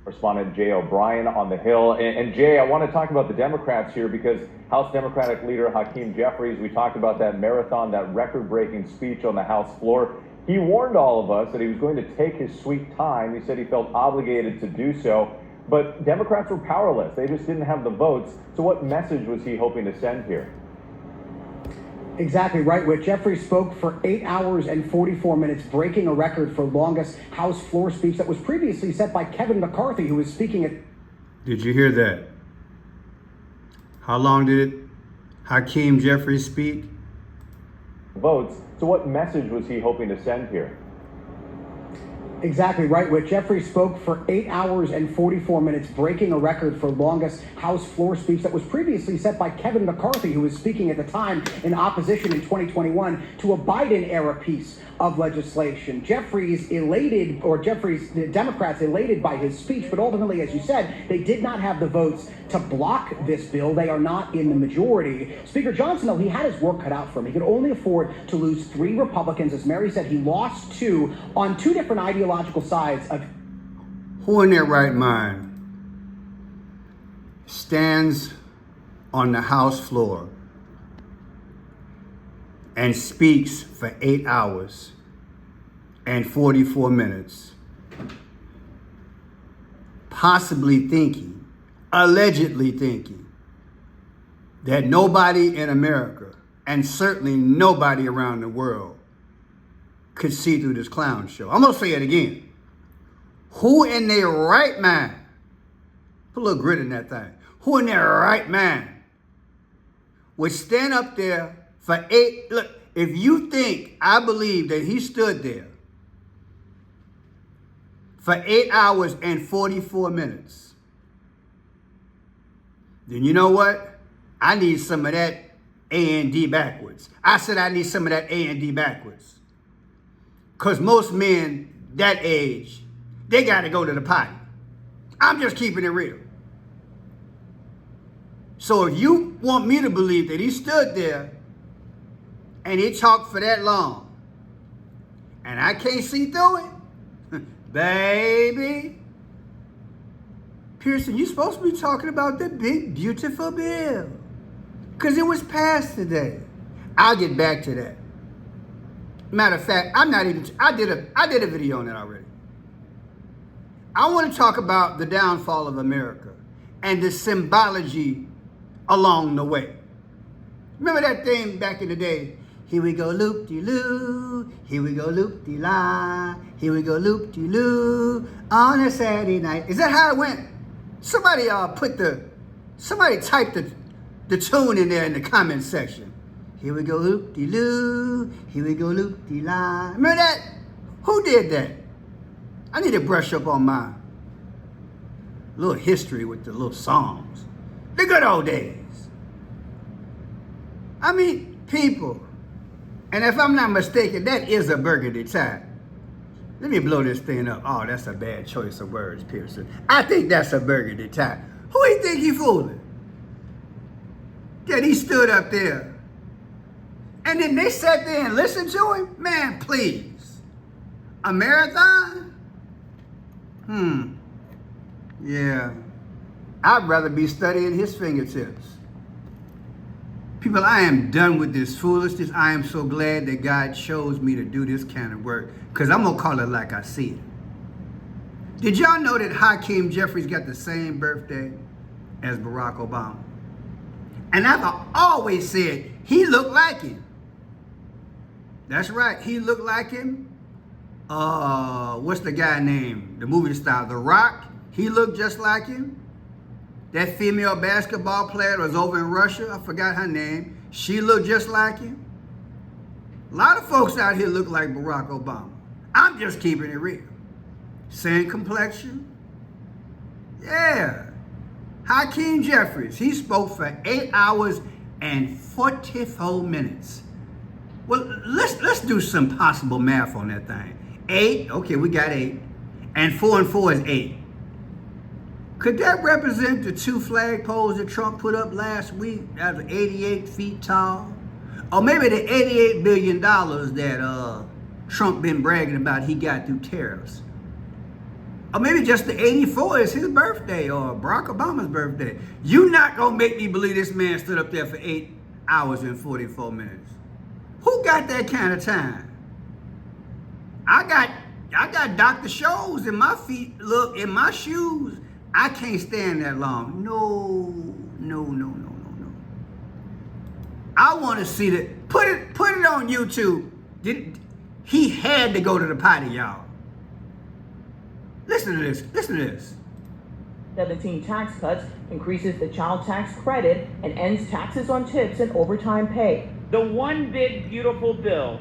Correspondent Jay O'Brien on the Hill. And Jay, I want to talk about the Democrats here because House Democratic leader Hakeem Jeffries, we talked about that marathon, that record-breaking speech on the House floor. He warned all of us that he was going to take his sweet time. He said he felt obligated to do so. But Democrats were powerless. They just didn't have the votes. So what message was he hoping to send here? Exactly right, Whit. Jeffries spoke for 8 hours and 44 minutes, breaking a record for longest House floor speech that was previously set by Kevin McCarthy, who was speaking at... Did you hear that? How long did Hakeem Jeffries speak? Votes. So what message was he hoping to send here? Exactly right, Whit. Jeffries spoke for 8 hours and 44 minutes, breaking a record for longest House floor speech that was previously set by Kevin McCarthy, who was speaking at the time in opposition in 2021 to a Biden-era piece of legislation. The Democrats elated by his speech, but ultimately, as you said, they did not have the votes to block this bill. They are not in the majority. Speaker Johnson, though, he had his work cut out for him. He could only afford to lose 3 Republicans. As Mary said, he lost 2 on 2 different ideological sides of... Who in their right mind stands on the House floor and speaks for 8 hours and 44 minutes, possibly thinking, allegedly thinking, that nobody in America, and certainly nobody around the world, could see through this clown show? I'm gonna say it again. Who in their right mind, put a little grit in that thing, who in their right mind would stand up there for 8, look, if you think, I believe that he stood there for 8 hours and 44 minutes, then you know what? I need some of that A and D backwards. I said I need some of that A and D backwards. Because most men that age, they got to go to the potty. I'm just keeping it real. So if you want me to believe that he stood there and he talked for that long, and I can't see through it, baby, Pearson, you're supposed to be talking about the big, beautiful bill. Because it was passed today. I'll get back to that. Matter of fact, I did a video on that already. I want to talk about the downfall of America and the symbology along the way. Remember that thing back in the day? Here we go loop-de-loo, here we go loop-de-la, here we go loop-de-loo on a Saturday night. Is that how it went? Somebody typed the tune in there in the comment section. Here we go loop-de-loo, here we go loop-de-la. Remember that? Who did that? I need to brush up on my little history with the little songs. The good old days. I mean, people. And if I'm not mistaken, that is a burgundy tie. Let me blow this thing up. Oh, that's a bad choice of words, Pearson. I think that's a burgundy tie. Who do you think he fooling? That he stood up there. And then they sat there and listened to him? Man, please. A marathon? Yeah. I'd rather be studying his fingertips. People, I am done with this foolishness. I am so glad that God chose me to do this kind of work, because I'm going to call it like I see it. Did y'all know that Hakeem Jeffries got the same birthday as Barack Obama? And I've always said he looked like him. That's right, he looked like him. What's the guy named? The movie star, The Rock. He looked just like him. That female basketball player was over in Russia. I forgot her name. She looked just like him. A lot of folks out here look like Barack Obama. I'm just keeping it real. Same complexion. Yeah. Hakeem Jeffries, he spoke for 8 hours and 44 minutes. Well, let's do some possible math on that thing. 8, okay, we got 8. And 4 and 4 is 8. Could that represent the 2 flagpoles that Trump put up last week that was 88 feet tall? Or maybe the $88 billion that Trump been bragging about he got through tariffs. Or maybe just the 84 is his birthday or Barack Obama's birthday. You not gonna make me believe this man stood up there for 8 hours and 44 minutes. Who got that kind of time? I got Dr. Scholl's in my feet. Look, in my shoes, I can't stand that long. No. I want to see that. Put it on YouTube. He had to go to the potty, y'all. Listen to this. 17 tax cuts, increases the child tax credit, and ends taxes on tips and overtime pay. The one big beautiful bill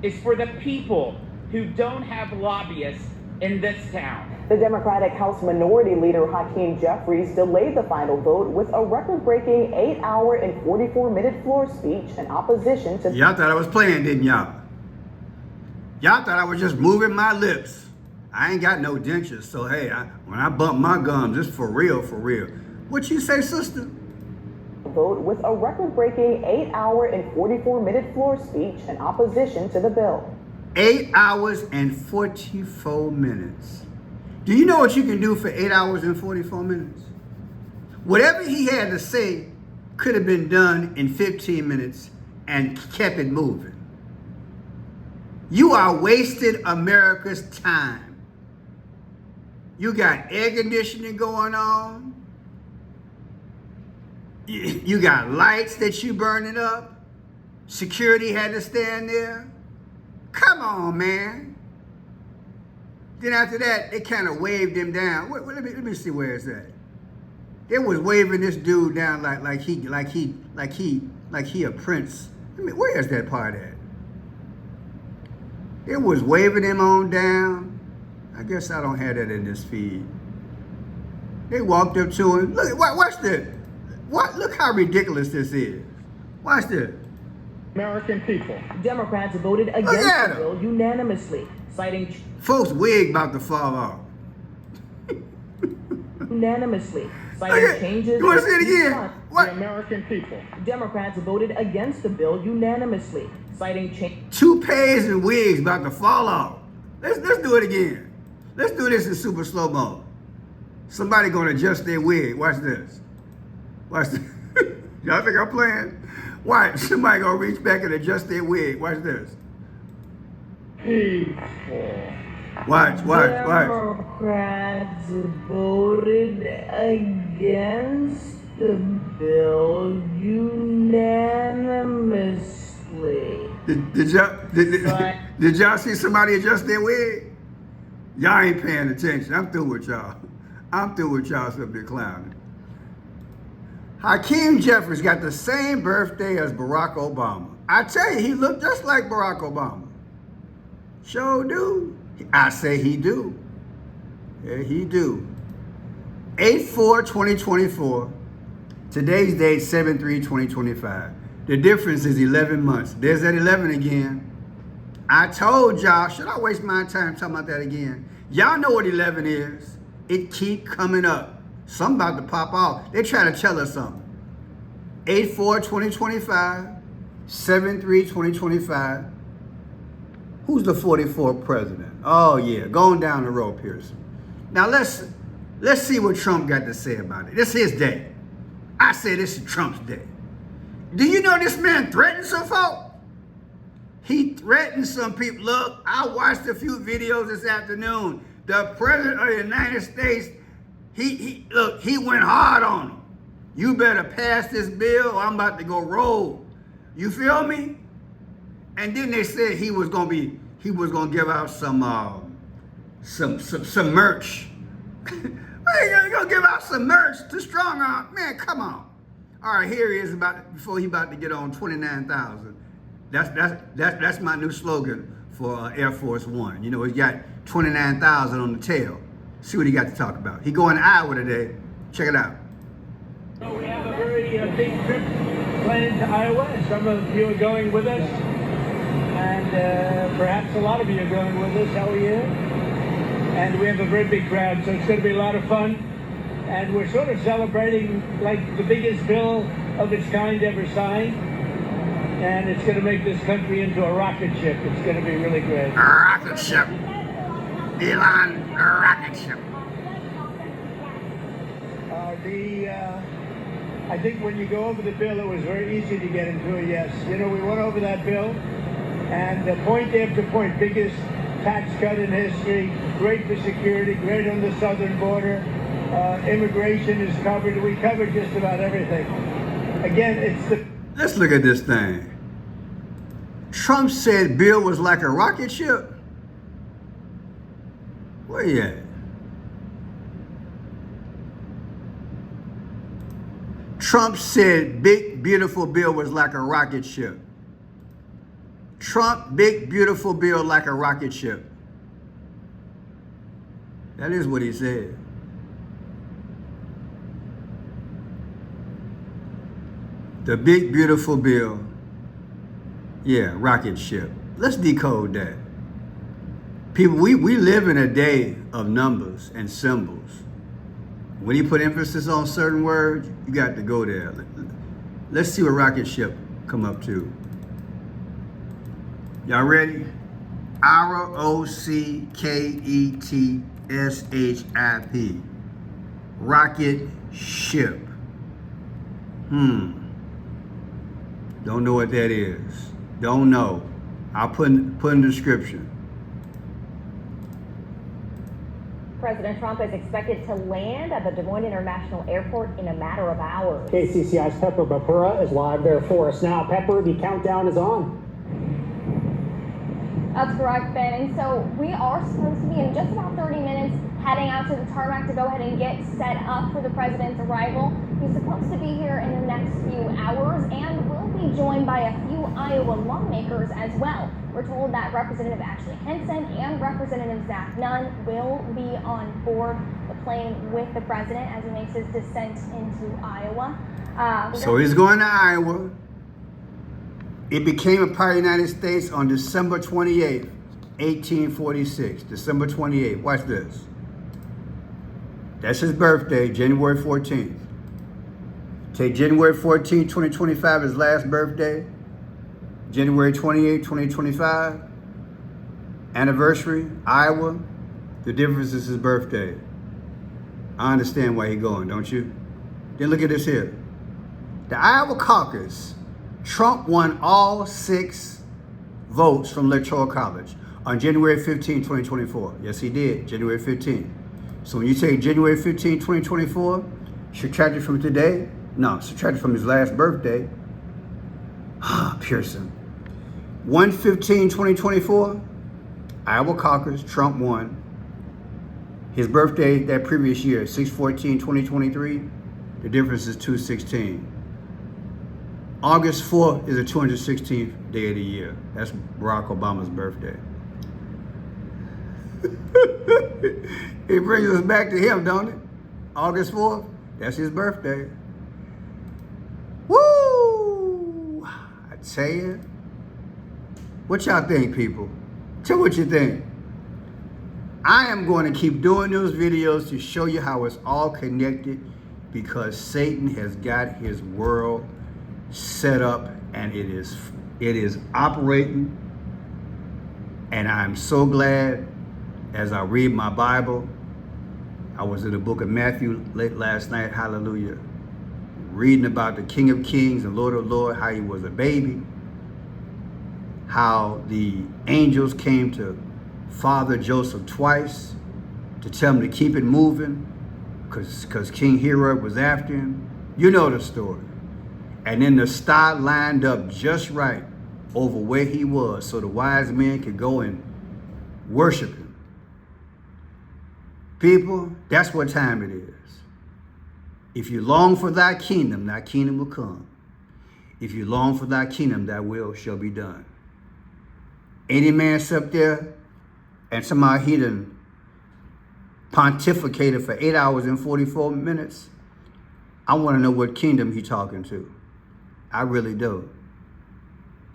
is for the people who don't have lobbyists in this town. The Democratic House Minority Leader Hakeem Jeffries delayed the final vote with a record-breaking 8-hour and 44-minute floor speech in opposition to... Y'all thought I was playing, didn't y'all? Y'all thought I was just moving my lips. I ain't got no dentures, so hey, when I bump my gums, it's for real. What you say, sister? Vote with a record-breaking 8-hour and 44-minute floor speech in opposition to the bill. 8 hours and 44 minutes. Do you know what you can do for 8 hours and 44 minutes? Whatever he had to say could have been done in 15 minutes and kept it moving. You are wasting America's time. You got air conditioning going on. You got lights that you burning up. Security had to stand there. Come on, man. Then after that, they kind of waved him down. Wait, let me see where it's at. They was waving this dude down like he a prince. Where is that part at? They was waving him on down. I guess I don't have that in this feed. They walked up to him. Look, watch this. Look how ridiculous this is. Watch this. American people. Democrats voted against the bill unanimously, citing... Folks' wig about to fall off. Unanimously, citing changes... You want to say it again? What? The American people. Democrats voted against the bill unanimously, citing change... Toupees and wigs about to fall off. Let's do it again. Let's do this in super slow-mo. Somebody gonna adjust their wig. Watch this. Watch this. Y'all think I'm playing? Watch. Somebody gonna reach back and adjust their wig. Watch this. People. Watch. Democrats voted against the bill unanimously. Did y'all see somebody adjust their wig? Y'all ain't paying attention. I'm through with y'all. Up there clowning. Hakeem Jeffries got the same birthday as Barack Obama. I tell you, he looked just like Barack Obama. Sure do. I say he do. Yeah, he do. 8/4/2024. Today's date 7/3/2025. The difference is 11 months. There's that 11 again. I told y'all, should I waste my time talking about that again? Y'all know what 11 is. It keep coming up. Something about to pop off. They try to tell us something. 8/4/2025, 7/3/2025. Who's the 44th president? Oh yeah, going down the road, Pearson. Now let's see what Trump got to say about it. This is his day. I say this is Trump's day. Do you know this man threatened some folk? He threatened some people. Look, I watched a few videos this afternoon. The president of the United States, he went hard on him. You better pass this bill or I'm about to go rogue. You feel me? And then they said he was gonna give out some merch. You're gonna give out some merch to Strong Arm. Man, come on. All right, here he is before he about to get on 29,000. That's my new slogan for Air Force One. You know, he's got 29,000 on the tail. See what he got to talk about. He going to Iowa today. Check it out. So we have a very big trip planned to Iowa. Some of you are going with us, and perhaps a lot of you are going with us. How are you? And we have a very big crowd, so it's going to be a lot of fun. And we're sort of celebrating like the biggest bill of its kind ever signed. And it's going to make this country into a rocket ship. It's going to be really great. A rocket ship. Elon, a rocket ship. I think when you go over the bill, it was very easy to get into a yes. You know, we went over that bill, and point after point, biggest tax cut in history, great for security, great on the southern border, immigration is covered. We covered just about everything. Again, it's the... Let's look at this thing. Trump said bill was like a rocket ship. Where you at? Trump said big, beautiful bill was like a rocket ship. Trump, big, beautiful bill like a rocket ship. That is what he said. The big, beautiful bill. Yeah, rocket ship. Let's decode that. People, we live in a day of numbers and symbols. When you put emphasis on certain words, you got to go there. Let's see what rocket ship come up to. Y'all ready? R-O-C-K-E-T-S-H-I-P. Rocket ship. Don't know what that is. Don't know. I'll put in the description. President Trump is expected to land at the Des Moines International Airport in a matter of hours. KCCI's Pepper Bapura is live there for us now. Pepper, the countdown is on. That's correct, Ben. And so we are supposed to be in just about 30 minutes heading out to the tarmac to go ahead and get set up for the president's arrival. He's supposed to be here in the next few hours and will be joined by a few Iowa lawmakers as well. We're told that Representative Ashley Henson and Representative Zach Nunn will be on board the plane with the president as he makes his descent into Iowa. So he's going to Iowa. It became a part of the United States on December 28th, 1846. December 28th. Watch this. That's his birthday, January 14th. Take January 14th, 2025, his last birthday. January 28th, 2025. Anniversary, Iowa. The difference is his birthday. I understand why he's going, don't you? Then look at this here. The Iowa caucus. Trump won all 6 votes from Electoral College on January 15, 2024. Yes, he did, January 15. So when you take January 15, 2024, subtract it from today, no, subtract it from his last birthday, Pearson. 1/15/2024, Iowa caucus, Trump won. His birthday that previous year, 6/14/2023, the difference is 2/16. August 4th is the 216th day of the year. That's Barack Obama's birthday. It brings us back to him, don't it? August 4th, that's his birthday. Woo! I tell you. What y'all think, people? Tell me what you think. I am going to keep doing those videos to show you how it's all connected because Satan has got his world set up and it is operating. And I'm so glad as I read my Bible. I was in the book of Matthew late last night, hallelujah, reading about the King of Kings and Lord of Lords, how he was a baby, how the angels came to Father Joseph twice to tell him to keep it moving because King Herod was after him. You know the story. And then the star lined up just right over where he was so the wise men could go and worship him. People, that's what time it is. If you long for thy kingdom will come. If you long for thy kingdom, thy will shall be done. Any man sit up there and somehow he done pontificated for 8 hours and 44 minutes, I want to know what kingdom he talking to. I really do.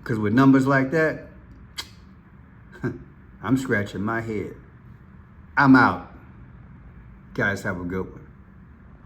Because with numbers like that, I'm scratching my head. I'm out. Guys, have a good one.